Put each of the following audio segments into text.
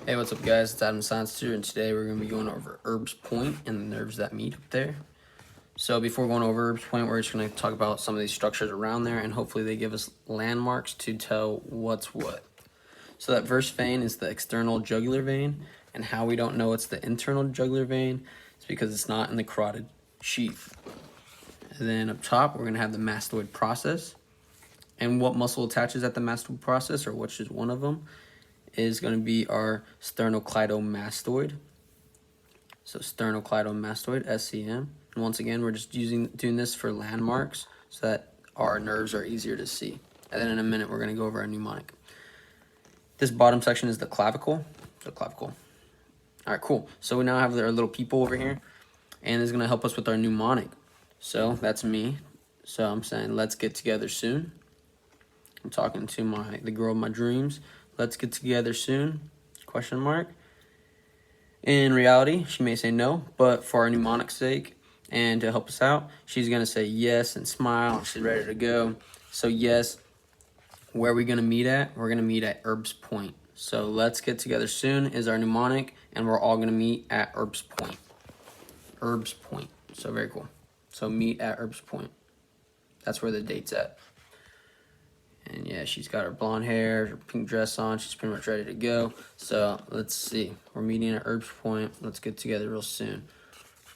Hey, what's up, guys? It's Adam Science here, and today we're going to be going over Erb's Point and the nerves that meet up there. So before going over Erb's Point, we're just going to talk about some of these structures around there, and hopefully they give us landmarks to tell what's what. So that first vein is the external jugular vein, and how we don't know it's the internal jugular vein is because it's not in the carotid sheath. And then up top, we're going to have the mastoid process, and what muscle attaches at the mastoid process, or which is one of them, is going to be our sternocleidomastoid. So sternocleidomastoid, SCM. And once again, we're just doing this for landmarks so that our nerves are easier to see. And then in a minute, we're going to go over our mnemonic. This bottom section is the clavicle. All right, cool. So we now have our little people over here, and it's going to help us with our mnemonic. So that's me. So I'm saying, let's get together soon. I'm talking to the girl of my dreams. Let's get together soon, question mark. In reality, she may say no, but for our mnemonic's sake and to help us out, she's going to say yes and smile. She's ready to go. So yes, where are we going to meet at? We're going to meet at Erb's Point. So let's get together soon is our mnemonic, and we're all going to meet at Erb's Point. Erb's Point. So very cool. So meet at Erb's Point. That's where the date's at. And yeah, she's got her blonde hair, her pink dress on. She's pretty much ready to go. So let's see. We're meeting at Erb's Point. Let's get together real soon.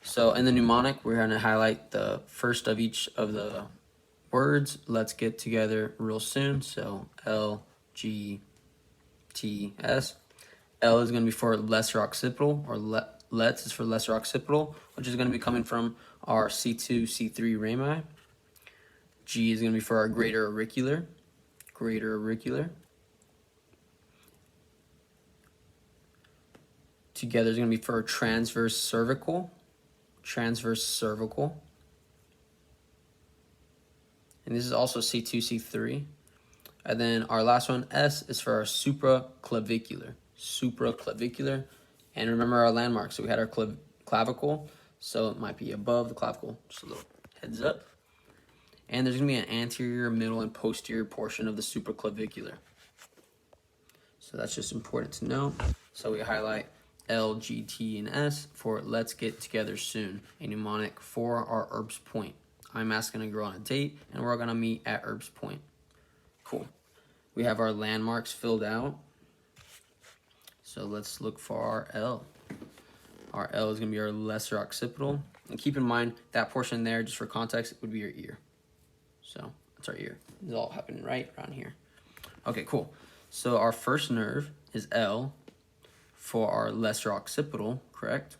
So in the mnemonic, we're going to highlight the first of each of the words. Let's get together real soon. So L, G, T, S. L is going to be for lesser occipital, or let's is for lesser occipital, which is going to be coming from our C2, C3 rami. G is going to be for our greater auricular. Together is going to be for transverse cervical. And this is also C2, C3. And then our last one, S, is for our supraclavicular. And remember our landmark. So we had our clavicle. So it might be above the clavicle. Just a little heads up. And there's going to be an anterior, middle, and posterior portion of the supraclavicular. So that's just important to know. So we highlight L, G, T, and S for let's get together soon, a mnemonic for our Erb's Point. I'm asking a girl on a date, and we're going to meet at Erb's Point. Cool. We have our landmarks filled out. So let's look for our L. Our L is going to be our lesser occipital. And keep in mind, that portion there, just for context, would be your ear. So that's our ear. It's all happening right around here. Okay, cool. So our first nerve is L for our lesser occipital, correct?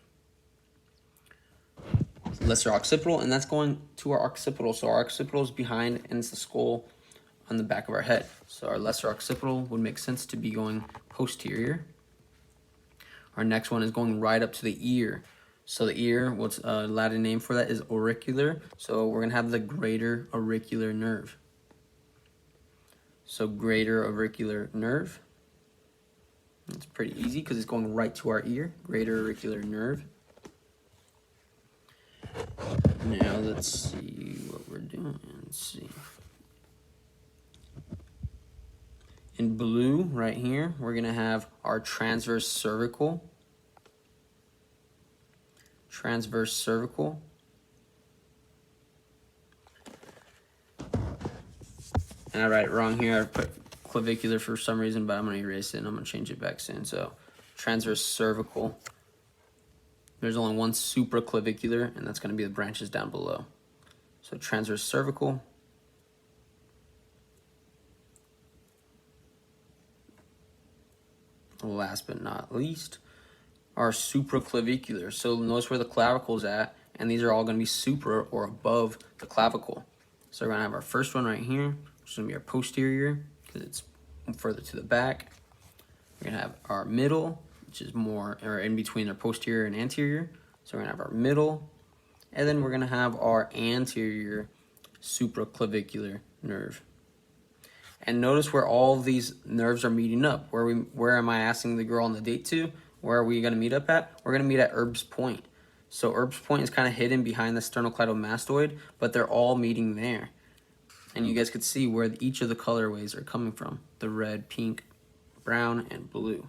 Lesser occipital, and that's going to our occipital. So our occipital is behind, and it's the skull on the back of our head. So our lesser occipital would make sense to be going posterior. Our next one is going right up to the ear. So the ear, what's a Latin name for that is auricular. So we're going to have the greater auricular nerve. So greater auricular nerve. It's pretty easy because it's going right to our ear. Greater auricular nerve. Now let's see what we're doing. Let's see. In blue, right here, we're going to have our transverse cervical. And I write it wrong here. I put clavicular for some reason, but I'm going to erase it and I'm going to change it back soon. So transverse cervical. There's only one supraclavicular, and that's going to be the branches down below. So transverse cervical. Last but not least, our supraclavicular. So notice where the clavicle is at, and these are all going to be supra or above the clavicle. So we're going to have our first one right here, which is going to be our posterior because it's further to the back. We're going to have our middle, which is more or in between our posterior and anterior. So we're going to have our middle, and then we're going to have our anterior supraclavicular nerve. And notice where all of these nerves are meeting up. Where am I asking the girl on the date to? Where are we going to meet up at? We're going to meet at Erb's Point. So Erb's Point is kind of hidden behind the sternocleidomastoid, but they're all meeting there. And you guys could see where each of the colorways are coming from. The red, pink, brown, and blue.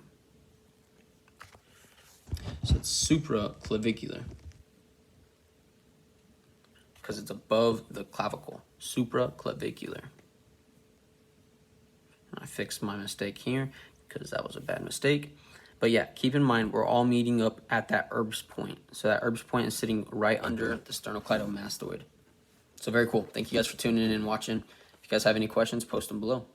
So it's supraclavicular because it's above the clavicle. Supraclavicular. I fixed my mistake here because that was a bad mistake. But yeah, keep in mind we're all meeting up at that Erb's point. So that Erb's point is sitting right under the sternocleidomastoid. So very cool. Thank you guys for tuning in and watching. If you guys have any questions, post them below.